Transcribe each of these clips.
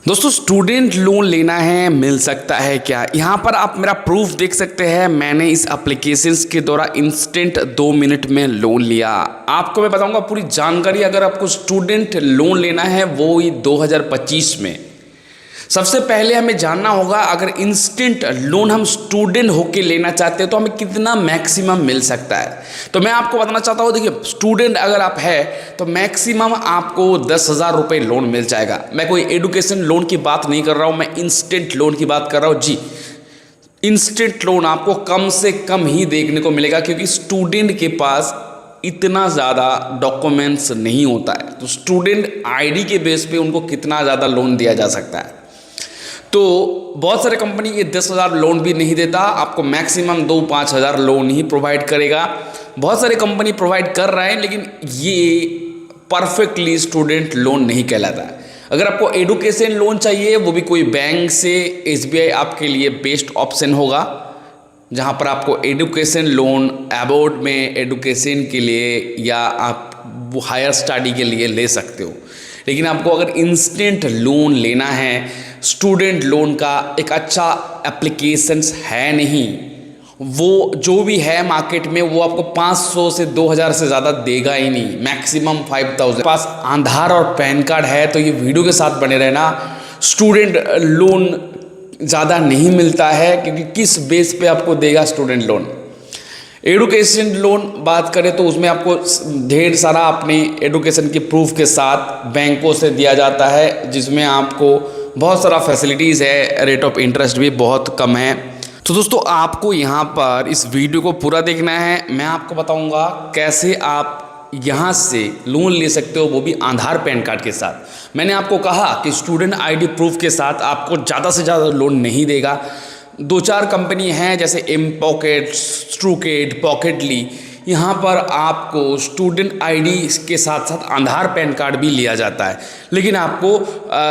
दोस्तों student loan लेना है मिल सकता है क्या? यहाँ पर आप मेरा प्रूफ देख सकते हैं। मैंने इस एप्लीकेशंस के द्वारा इंस्टेंट 2 मिनट में लोन लिया। आपको मैं बताऊंगा पूरी जानकारी। अगर आपको स्टूडेंट लोन लेना है वो ही 2025 में, सबसे पहले हमें जानना होगा अगर इंस्टेंट लोन हम स्टूडेंट होके लेना चाहते हैं तो हमें कितना मैक्सिमम मिल सकता है। तो मैं आपको बताना चाहता हूँ, देखिए स्टूडेंट अगर आप है तो मैक्सिमम आपको 10,000 रुपये लोन मिल जाएगा। मैं कोई एडुकेशन लोन की बात नहीं कर रहा हूँ, मैं इंस्टेंट लोन की बात कर रहा हूँ। जी, इंस्टेंट लोन आपको कम से कम ही देखने को मिलेगा क्योंकि स्टूडेंट के पास इतना ज़्यादा डॉक्यूमेंट्स नहीं होता है। तो स्टूडेंट आईडी के बेस पे उनको कितना ज़्यादा लोन दिया जा सकता है। तो बहुत सारे कंपनी ये 10,000 लोन भी नहीं देता, आपको मैक्सिमम 2-5 हज़ार लोन ही प्रोवाइड करेगा। बहुत सारे कंपनी प्रोवाइड कर रहे हैं लेकिन ये परफेक्टली स्टूडेंट लोन नहीं कहलाता है। अगर आपको एडुकेशन लोन चाहिए वो भी कोई बैंक से, एसबीआई आपके लिए बेस्ट ऑप्शन होगा, जहाँ पर आपको एडुकेशन लोन अबाउट में एडुकेशन के लिए या आप हायर स्टडी के लिए ले सकते हो। लेकिन आपको अगर इंस्टेंट लोन लेना है, स्टूडेंट लोन का एक अच्छा एप्लीकेशंस है नहीं, वो जो भी है मार्केट में वो आपको 500 से 2,000 से ज़्यादा देगा ही नहीं, मैक्सिमम 5,000। पास आधार और पैन कार्ड है तो ये वीडियो के साथ बने रहना। स्टूडेंट लोन ज़्यादा नहीं मिलता है क्योंकि किस बेस पे आपको देगा स्टूडेंट लोन। एडुकेशन लोन बात करें तो उसमें आपको ढेर सारा अपने एडुकेशन के प्रूफ के साथ बैंकों से दिया जाता है, जिसमें आपको बहुत सारा फैसिलिटीज़ है, रेट ऑफ इंटरेस्ट भी बहुत कम है। तो दोस्तों आपको यहाँ पर इस वीडियो को पूरा देखना है। मैं आपको बताऊँगा कैसे आप यहाँ से लोन ले सकते हो, वो भी आधार पैन कार्ड के साथ। मैंने आपको कहा कि स्टूडेंट आईडी प्रूफ के साथ आपको ज़्यादा से ज़्यादा लोन नहीं देगा। 2-4 कंपनी हैं जैसे एम पॉकेट, स्ट्रूकेट, पॉकेटली, यहाँ पर आपको स्टूडेंट आईडी के साथ साथ आधार पैन कार्ड भी लिया जाता है, लेकिन आपको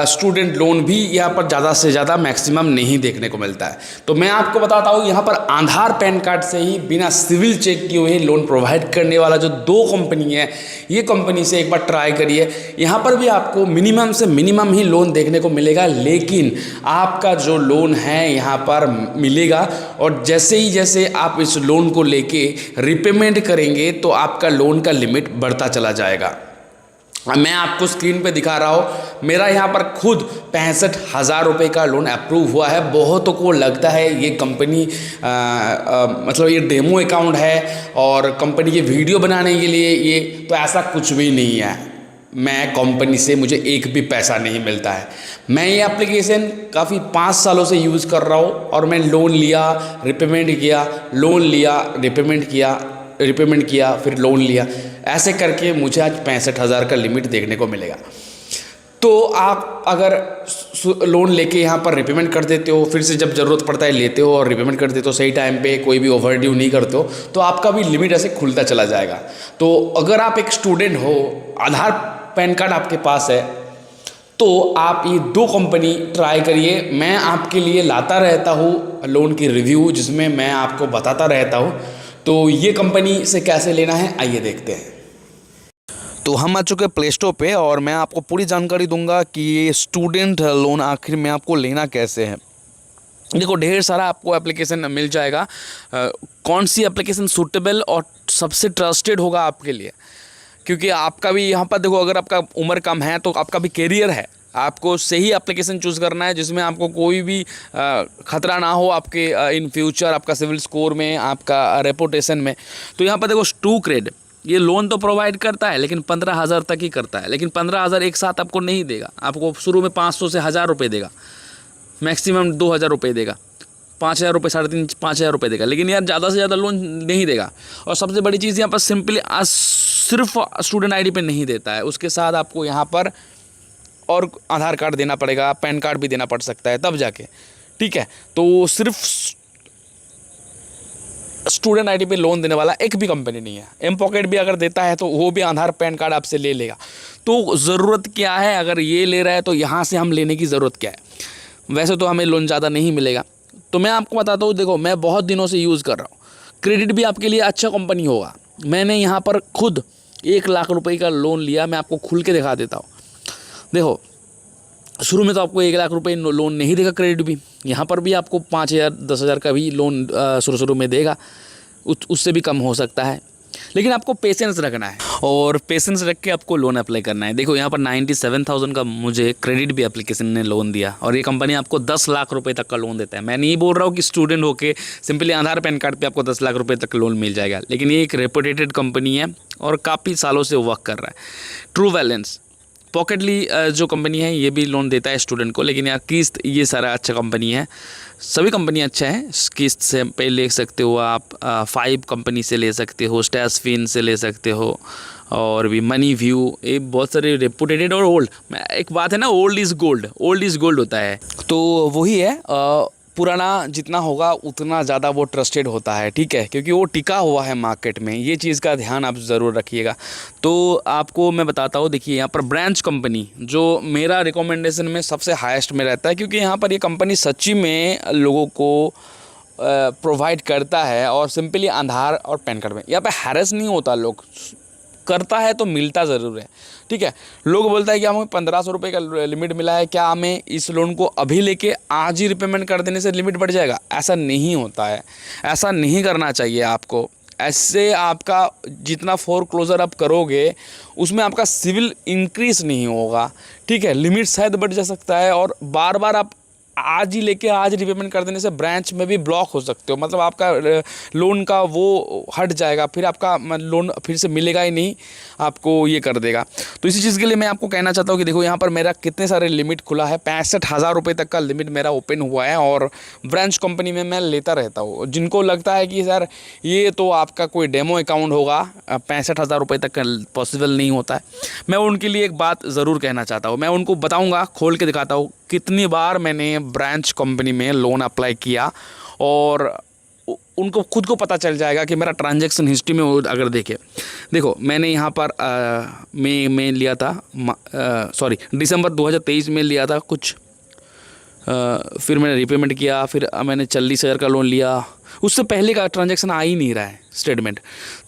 स्टूडेंट लोन भी यहाँ पर ज़्यादा से ज़्यादा मैक्सिमम नहीं देखने को मिलता है। तो मैं आपको बताता हूँ यहाँ पर आधार पैन कार्ड से ही बिना सिविल चेक किए हुए लोन प्रोवाइड करने वाला जो 2 कंपनी है, ये कंपनी से एक बार ट्राई करिए। यहाँ पर भी आपको मिनिमम से मिनिमम ही लोन देखने को मिलेगा, लेकिन आपका जो लोन है यहाँ पर मिलेगा। और जैसे आप इस लोन को लेके रिपेमेंट करेंगे तो आपका लोन का लिमिट बढ़ता चला जाएगा। मैं आपको स्क्रीन पे दिखा रहा हूँ, मेरा यहाँ पर खुद 65,000 रुपये का लोन अप्रूव हुआ है। बहुतों को लगता है ये कंपनी मतलब ये डेमो अकाउंट है और कंपनी की वीडियो बनाने के लिए ये, तो ऐसा कुछ भी नहीं है। मैं कंपनी से मुझे एक भी पैसा नहीं मिलता है। मैं ये एप्लीकेशन काफ़ी 5 सालों से यूज़ कर रहा हूँ और मैं लोन लिया, रिपेमेंट किया, लोन लिया, रिपेमेंट किया, फिर लोन लिया, ऐसे करके मुझे आज 65,000 का लिमिट देखने को मिलेगा। तो आप अगर लोन लेके यहाँ पर रिपेमेंट कर देते हो, फिर से जब ज़रूरत पड़ता है लेते हो और रिपेमेंट कर देते हो सही टाइम पे, कोई भी ओवरड्यू नहीं करते हो, तो आपका भी लिमिट ऐसे खुलता चला जाएगा। तो अगर आप एक स्टूडेंट हो, आधार पैन कार्ड आपके पास है, तो आप ये 2 कंपनी ट्राई करिए। मैं आपके लिए लाता रहता हूँ लोन की रिव्यू, जिसमें मैं आपको बताता रहता हूँ। तो ये कंपनी से कैसे लेना है आइए देखते हैं। तो हम आ चुके हैं प्ले स्टोर पे और मैं आपको पूरी जानकारी दूंगा कि ये स्टूडेंट लोन आखिर में आपको लेना कैसे है। देखो ढेर सारा आपको एप्लीकेशन मिल जाएगा, कौन सी एप्लीकेशन सूटेबल और सबसे ट्रस्टेड होगा आपके लिए, क्योंकि आपका भी यहाँ पर देखो, अगर आपका उम्र कम है तो आपका भी कैरियर है, आपको सही एप्लीकेशन चूज़ करना है जिसमें आपको कोई भी खतरा ना हो आपके इन फ्यूचर, आपका सिविल स्कोर में, आपका रेपुटेशन में। तो यहाँ पर देखो स्टूक्रेड ये लोन तो प्रोवाइड करता है लेकिन 15,000 तक ही करता है, लेकिन 15,000 एक साथ आपको नहीं देगा। आपको शुरू में 500 से 1,000 रुपये देगा, मैक्सिमम 2,000 रुपये देगा, 5,000 रुपये, 3,500 5,000 रुपये देगा, लेकिन यार ज़्यादा से ज़्यादा लोन नहीं देगा। और सबसे बड़ी चीज़ यहाँ पर सिंपली सिर्फ स्टूडेंट आईडी पे नहीं देता है, उसके साथ आपको यहाँ पर और आधार कार्ड देना पड़ेगा, पैन कार्ड भी देना पड़ सकता है तब जाके, ठीक है। तो सिर्फ स्टूडेंट आईडी पे लोन देने वाला एक भी कंपनी नहीं है। एम पॉकेट भी अगर देता है तो वो भी आधार पैन कार्ड आपसे ले लेगा। तो ज़रूरत क्या है, अगर ये ले रहा है तो यहाँ से हम लेने की ज़रूरत क्या है। वैसे तो हमें लोन ज़्यादा नहीं मिलेगा। तो मैं आपको बताता हूँ, देखो मैं बहुत दिनों से यूज़ कर रहा हूँ, क्रेडिट भी आपके लिए अच्छा कंपनी होगा। मैंने यहाँ पर खुद 1 लाख रुपये का लोन लिया, मैं आपको खुल के दिखा देता हूँ। देखो शुरू में तो आपको 1 लाख रुपए लोन नहीं देगा क्रेडिट भी, यहाँ पर भी आपको 5,000 10,000 का भी लोन शुरू में देगा, उससे भी कम हो सकता है। लेकिन आपको पेशेंस रखना है और पेशेंस रख के आपको लोन अप्लाई करना है। देखो यहाँ पर 97,000 का मुझे क्रेडिट भी एप्लीकेशन ने लोन दिया और ये कंपनी आपको 10 लाख रुपए तक का लोन देता है। मैं नहीं बोल रहा हूँ कि स्टूडेंट होके सिंपली आधार पैन कार्ड पे आपको 10 लाख रुपए तक लोन मिल जाएगा, लेकिन ये एक रेपुटेटेड कंपनी है और काफ़ी सालों से वर्क कर रहा है। ट्रू बैलेंस पॉकेटली जो कंपनी है ये भी लोन देता है स्टूडेंट को, लेकिन यार किस्त ये सारा अच्छा कंपनी है, सभी कंपनी अच्छा है। किस्त से पे ले सकते हो आप, 5 कंपनी से ले सकते हो, स्टैशफिन से ले सकते हो और भी मनी व्यू, ये बहुत सारे रेपुटेटेड और ओल्ड। एक बात है ना, ओल्ड इज़ गोल्ड होता है, तो वही है, पुराना जितना होगा उतना ज़्यादा वो ट्रस्टेड होता है, ठीक है, क्योंकि वो टिका हुआ है मार्केट में। ये चीज़ का ध्यान आप ज़रूर रखिएगा। तो आपको मैं बताता हूँ, देखिए यहाँ पर ब्रांच कंपनी जो मेरा रिकमेंडेशन में सबसे हाईएस्ट में रहता है, क्योंकि यहाँ पर ये कंपनी सच्ची में लोगों को प्रोवाइड करता है और सिंपली आधार और पैन कार्ड में यहाँ पे हैरेस नहीं होता, लोग करता है तो मिलता ज़रूर है, ठीक है। लोग बोलता है कि हमें 1,500 रुपये का लिमिट मिला है, क्या हमें इस लोन को अभी लेके आज ही रिपेमेंट कर देने से लिमिट बढ़ जाएगा? ऐसा नहीं होता है, ऐसा नहीं करना चाहिए आपको। ऐसे आपका जितना फोरक्लोजर आप करोगे उसमें आपका सिविल इंक्रीज नहीं होगा, ठीक है। लिमिट शायद बढ़ जा सकता है और बार बार आप आज ही लेके आज रिपेमेंट कर देने से ब्रांच में भी ब्लॉक हो सकते हो, मतलब आपका लोन का वो हट जाएगा, फिर आपका लोन फिर से मिलेगा ही नहीं, आपको ये कर देगा। तो इसी चीज़ के लिए मैं आपको कहना चाहता हूँ कि देखो यहाँ पर मेरा कितने सारे लिमिट खुला है, 65,000 रुपये तक का लिमिट मेरा ओपन हुआ है और ब्रांच कंपनी में मैं लेता रहता हूँ। जिनको लगता है कि सर ये तो आपका कोई डेमो अकाउंट होगा, 65,000 रुपये तक का पॉसिबल नहीं होता है, मैं उनके लिए एक बात ज़रूर कहना चाहता हूँ। मैं उनको बताऊँगा, खोल के दिखाता हूँ कितनी बार मैंने ब्रांच कंपनी में लोन अप्लाई किया और उनको खुद को पता चल जाएगा कि मेरा ट्रांजैक्शन हिस्ट्री में अगर देखो मैंने यहाँ पर मई में लिया था, दिसंबर 2023 में लिया था कुछ, फिर मैंने रिपेमेंट किया, फिर मैंने 40,000 का लोन लिया, उससे पहले का ट्रांजैक्शन आ ही नहीं रहा है स्टेटमेंट,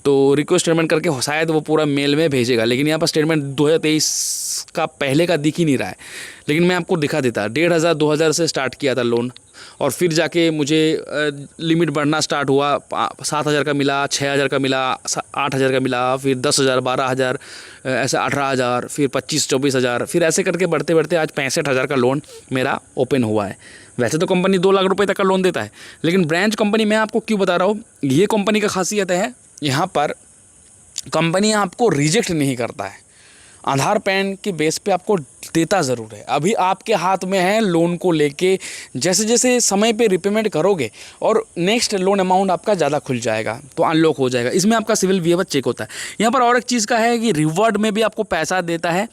तो रिक्वेस्ट स्टेटमेंट करके शायद वो पूरा मेल में भेजेगा, लेकिन यहाँ पर स्टेटमेंट 2023 का पहले का दिख ही नहीं रहा है। लेकिन मैं आपको दिखा देता, 1,500 2,000 से स्टार्ट किया था लोन और फिर जाके मुझे लिमिट बढ़ना स्टार्ट हुआ, 7,000 का मिला, 6,000 का मिला, 8,000 का मिला, फिर 10,000 12,000, ऐसे 18,000, फिर 25-24,000, फिर ऐसे करके बढ़ते बढ़ते आज 65,000 का लोन मेरा ओपन हुआ है। वैसे तो कंपनी 2 लाख रुपए तक का लोन देता है, लेकिन ब्रांच कंपनी मैं आपको क्यों बता रहा हूँ, ये कंपनी का खासियत है यहाँ पर कंपनी आपको रिजेक्ट नहीं करता है, आधार पैन के बेस पे आपको देता ज़रूर है। अभी आपके हाथ में है लोन को लेके, जैसे जैसे समय पे रिपेमेंट करोगे और नेक्स्ट लोन अमाउंट आपका ज़्यादा खुल जाएगा तो अनलॉक हो जाएगा, इसमें आपका सिविल विवर चेक होता है। यहाँ पर और एक चीज़ का है कि रिवॉर्ड में भी आपको पैसा देता है,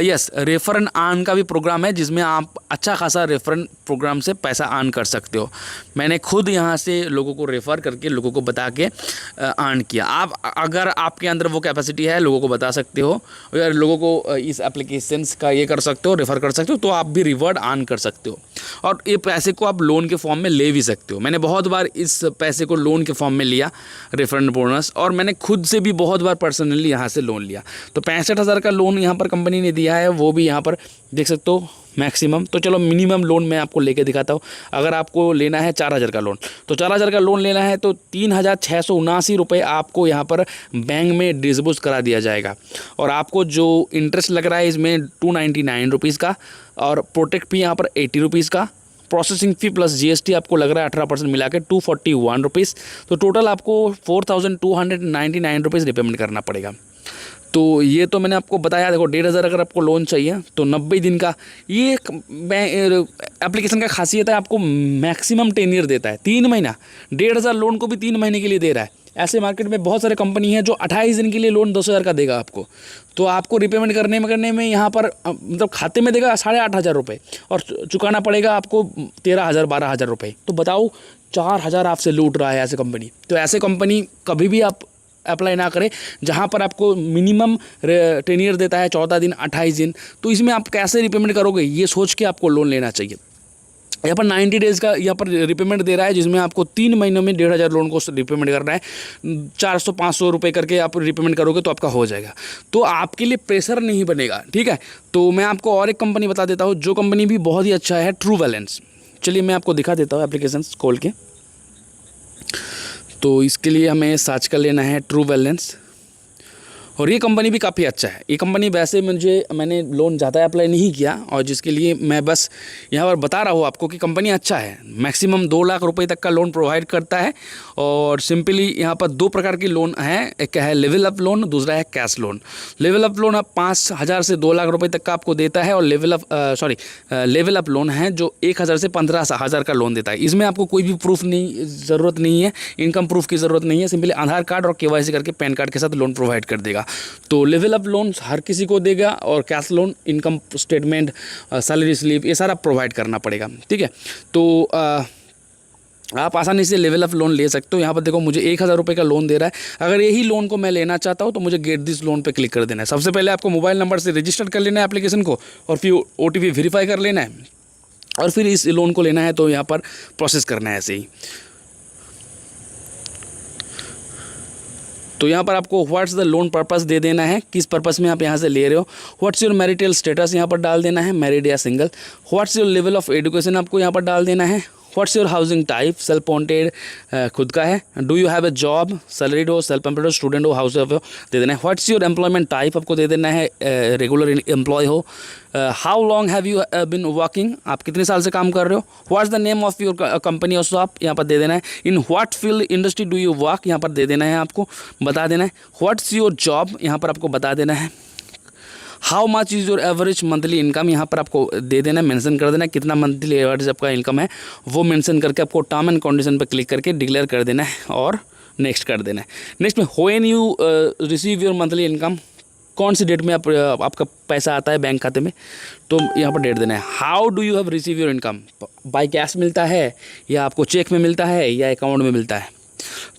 यस, रेफर एंड अर्न का भी प्रोग्राम है जिसमें आप अच्छा खासा रेफर प्रोग्राम से पैसा अर्न कर सकते हो। मैंने खुद यहाँ से लोगों को रेफ़र करके लोगों को बता के अर्न किया। आप अगर आपके अंदर वो कैपेसिटी है लोगों को बता सकते हो या लोगों को इस एप्लीकेशंस का ये कर सकते हो, रेफ़र कर सकते हो, तो आप भी रिवॉर्ड अर्न कर सकते हो और ये पैसे को आप लोन के फॉर्म में ले भी सकते हो। मैंने बहुत बार इस पैसे को लोन के फॉर्म में लिया, रेफरेंस बोनस, और मैंने खुद से भी बहुत बार पर्सनली यहाँ से लोन लिया। तो 65,000 का लोन यहाँ पर कंपनी ने दिया है, वो भी यहाँ पर देख सकते हो मैक्सिमम। तो चलो मिनिमम लोन मैं आपको लेके दिखाता हूँ। अगर आपको लेना है 4,000 का लोन, तो 4,000 का लोन लेना है तो 3,679 रुपये आपको यहाँ पर बैंक में डिस्बर्स करा दिया जाएगा और आपको जो इंटरेस्ट लग रहा है इसमें 299 रुपीज़ का और प्रोटेक्ट भी यहाँ पर 80 रुपीज़ का, प्रोसेसिंग फ़ी प्लस जीएसटी आपको लग रहा है 18% मिला के 241 रुपीज़। तो टोटल आपको 4,299 रुपीज़ रिपेमेंट करना पड़ेगा। तो ये तो मैंने आपको बताया। देखो 1,500 अगर आपको लोन चाहिए तो 90 दिन का ये एप्लीकेशन का खासियत है, आपको मैक्सिमम टेन्योर देता है 3 महीना। 1,500 लोन को भी 3 महीने के लिए दे रहा है। ऐसे मार्केट में बहुत सारे कंपनी है जो 28 दिन के लिए लोन 10,000 का देगा आपको, तो आपको रिपेमेंट करने में यहाँ पर मतलब खाते में देगा 8,500 रुपये और चुकाना पड़ेगा आपको 13,000 12,000 रुपये। तो बताओ 4,000 आपसे लूट रहा है ऐसे कंपनी। तो ऐसे कंपनी कभी भी आप अप्लाई ना करें जहां पर आपको मिनिमम टेन्योर देता है 14 दिन 28 दिन। तो इसमें आप कैसे रिपेमेंट करोगे ये सोच के आपको लोन लेना चाहिए। यहाँ पर 90 डेज़ का यहाँ पर रिपेमेंट दे रहा है, जिसमें आपको 3 महीनों में 1,500 लोन को रिपेमेंट करना है। 400-500 रुपये करके आप रिपेमेंट करोगे तो आपका हो जाएगा, तो आपके लिए प्रेशर नहीं बनेगा, ठीक है। तो मैं आपको और एक कंपनी बता देता हूँ, जो कंपनी भी बहुत ही अच्छा है, ट्रू बैलेंस। चलिए मैं आपको दिखा देता हूँ एप्लीकेशन खोल के। तो इसके लिए हमें सर्च कर लेना है ट्रू बैलेंस, और ये कंपनी भी काफ़ी अच्छा है। ये कंपनी वैसे मैंने लोन ज़्यादा अप्लाई नहीं किया, और जिसके लिए मैं बस यहाँ पर बता रहा हूँ आपको कि कंपनी अच्छा है। मैक्सिमम 2 लाख रुपए तक का लोन प्रोवाइड करता है, और सिंपली यहाँ पर 2 प्रकार की लोन है, एक है लेवल अप लोन, दूसरा है cash loan. Level up loan आप 5,000 से 2 लाख रुपये तक का आपको देता है, और लेवल अप लोन है जो 1,000 से 15,000 का लोन देता है। इसमें आपको कोई भी प्रूफ ज़रूरत नहीं है, इनकम प्रूफ की ज़रूरत नहीं है, सिंपली आधार कार्ड और KYC करके पैन कार्ड के साथ लोन प्रोवाइड कर देगा। तो लेवल अप लोन हर किसी को देगा, और cash loan income statement, salary slip, ये सारा प्रोवाइड करना पड़ेगा, ठीक है। तो आप आसानी से लेवल अप लोन ले सकते हो। यहाँ पर देखो मुझे 1,000 रुपये का लोन दे रहा है। अगर यही लोन को मैं लेना चाहता हूँ तो मुझे गेट दिस लोन पे क्लिक कर देना है। सबसे पहले आपको मोबाइल नंबर से रजिस्टर कर लेना है एप्लीकेशन को, और फिर OTP वेरीफाई कर लेना है, और फिर इस लोन को लेना है तो यहाँ पर प्रोसेस करना है ऐसे ही। तो यहाँ पर आपको व्हाट्स द लोन पर्पस दे देना है, किस पर्पस में आप यहाँ से ले रहे हो। व्हाट्स योर मैरिटल स्टेटस यहाँ पर डाल देना है, मैरिड या single. What's your level of education आपको यहाँ पर डाल देना है। What's your housing type, self owned खुद का है। Do you have a job, salaried हो, सेल्फ एम्प्लॉयड हो, स्टूडेंट हो, हाउस हो, दे देना है। व्हाट्स योर एम्प्लॉयमेंट टाइप आपको दे देना है, रेगुलर एम्प्लॉय हो। How long have you been working, आप कितने साल से काम कर रहे हो। What's the name of your company और शॉप, यहाँ पर दे देना है। In what field industry do you work, यहाँ पर दे देना है, आपको बता देना है। व्हाट्स योर जॉब, यहाँ पर आपको बता देना है। How much is your average monthly income, यहाँ पर आपको दे देना है, मेंशन कर देना है कितना मंथली एवरेज आपका इनकम है, वो मेंशन करके आपको टर्म एंड कंडीशन पर क्लिक करके डिक्लेयर कर देना है, और नेक्स्ट कर देना है। नेक्स्ट में when you receive your monthly income, कौन सी डेट में आपका पैसा आता है बैंक खाते में, तो यहाँ पर डेट देना है। How do you have receive your income, by cash मिलता है, या आपको चेक में मिलता है, या अकाउंट में मिलता है।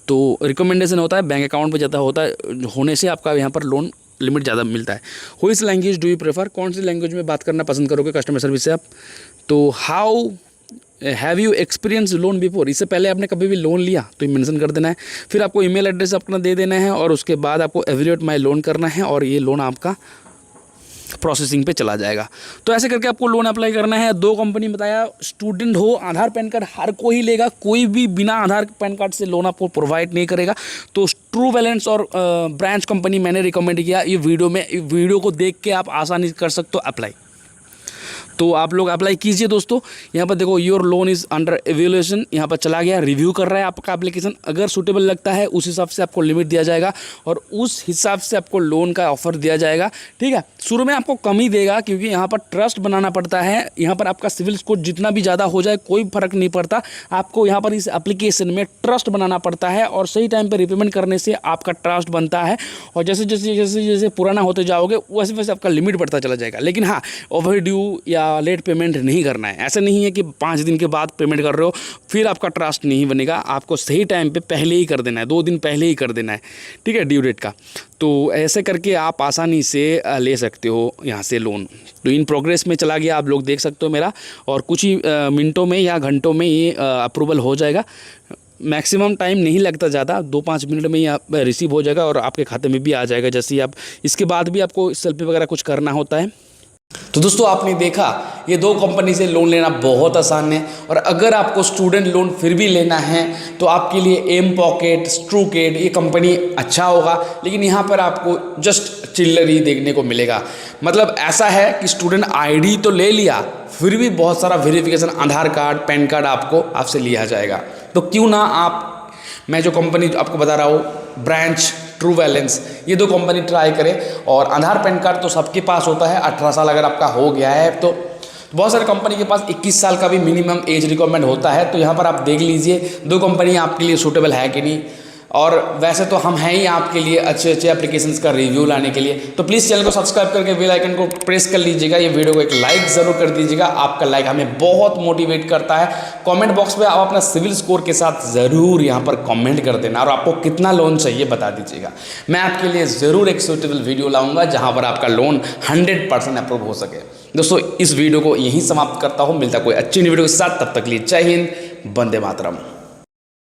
तो रिकमेंडेशन होता है बैंक अकाउंट पर ज़्यादा होता है, होने से आपका यहाँ पर लोन लिमिट ज़्यादा मिलता है। Which language do you prefer, कौन सी लैंग्वेज में बात करना पसंद करोगे कस्टमर सर्विस से आप। तो how have you experience loan before, इससे पहले आपने कभी भी लोन लिया तो ये मेंशन कर देना है। फिर आपको ईमेल एड्रेस अपना दे देना है, और उसके बाद आपको एवेल्यूएट माई लोन करना है, और ये लोन आपका प्रोसेसिंग पे चला जाएगा। तो ऐसे करके आपको लोन अप्लाई करना है। 2 कंपनी बताया, स्टूडेंट हो, आधार पैन कार्ड हर कोई लेगा, कोई भी बिना आधार पैन कार्ड से लोन आपको प्रोवाइड नहीं करेगा। तो ट्रू बैलेंस और ब्रांच कंपनी मैंने रिकमेंड किया ये वीडियो को देख के आप आसानी से कर सकते हो अप्लाई। तो आप लोग अप्लाई कीजिए दोस्तों। यहाँ पर देखो your loan is under evaluation, यहाँ पर चला गया, रिव्यू कर रहा है आपका एप्लीकेशन। अगर सूटेबल लगता है उस हिसाब से आपको लिमिट दिया जाएगा, और उस हिसाब से आपको लोन का ऑफर दिया जाएगा, ठीक है। शुरू में आपको कम ही देगा, क्योंकि यहाँ पर ट्रस्ट बनाना पड़ता है। यहाँ पर आपका सिविल स्कोर जितना भी ज़्यादा हो जाए कोई फर्क नहीं पड़ता, आपको यहाँ पर इस एप्लीकेशन में ट्रस्ट बनाना पड़ता है, और सही टाइम पर रिपेमेंट करने से आपका ट्रस्ट बनता है। और जैसे जैसे जैसे जैसे पुराना होते जाओगे वैसे वैसे आपका लिमिट बढ़ता चला जाएगा। लेकिन हाँ, ओवर ड्यू या लेट पेमेंट नहीं करना है। ऐसा नहीं है कि 5 दिन के बाद पेमेंट कर रहे हो फिर आपका ट्रस्ट नहीं बनेगा। आपको सही टाइम पे पहले ही कर देना है, 2 दिन पहले ही कर देना है, ठीक है, ड्यू डेट का। तो ऐसे करके आप आसानी से ले सकते हो यहाँ से लोन। तो इन प्रोग्रेस में चला गया, आप लोग देख सकते हो मेरा, और कुछ ही मिनटों में या घंटों में ये अप्रूवल हो जाएगा। मैक्सिमम टाइम नहीं लगता ज़्यादा, 2-5 मिनट में ये रिसीव हो जाएगा और आपके खाते में भी आ जाएगा। जैसे ही आप इसके बाद भी आपको सेल्फी वगैरह कुछ करना होता है। तो दोस्तों आपने देखा ये 2 कंपनी से लोन लेना बहुत आसान है। और अगर आपको स्टूडेंट लोन फिर भी लेना है तो आपके लिए एम पॉकेट, ट्रूकेट ये कंपनी अच्छा होगा। लेकिन यहाँ पर आपको जस्ट चिल्लर ही देखने को मिलेगा। मतलब ऐसा है कि स्टूडेंट आईडी तो ले लिया, फिर भी बहुत सारा वेरिफिकेशन, आधार कार्ड, पैन कार्ड आपसे लिया जाएगा। तो क्यों ना मैं जो कंपनी आपको बता रहा हूँ, ब्रांच, ट्रू बैलेंस, ये 2 कंपनी ट्राई करें। और आधार पैन कार्ड तो सबके पास होता है, 18 साल अगर आपका हो गया है तो। बहुत सारे कंपनी के पास 21 साल का भी मिनिमम एज रिक्वायरमेंट होता है। तो यहाँ पर आप देख लीजिए 2 कंपनी आपके लिए सूटेबल है कि नहीं। और वैसे तो हम हैं ही आपके लिए अच्छे एप्लीकेशंस का रिव्यू लाने के लिए। तो प्लीज़ चैनल को सब्सक्राइब करके बेल आइकन को प्रेस कर लीजिएगा। ये वीडियो को एक लाइक ज़रूर कर दीजिएगा। आपका लाइक हमें बहुत मोटिवेट करता है। कमेंट बॉक्स में आप अपना सिविल स्कोर के साथ ज़रूर यहाँ पर कमेंट कर देना, और आपको कितना लोन चाहिए बता दीजिएगा। मैं आपके लिए ज़रूर एक सूटेबल वीडियो लाऊंगा जहाँ पर आपका लोन 100% अप्रूव हो सके। दोस्तों इस वीडियो को यहीं समाप्त करता हूँ, मिलता कोई अच्छी वीडियो के साथ, तब तक के लिए जय हिंद, वंदे मातरम।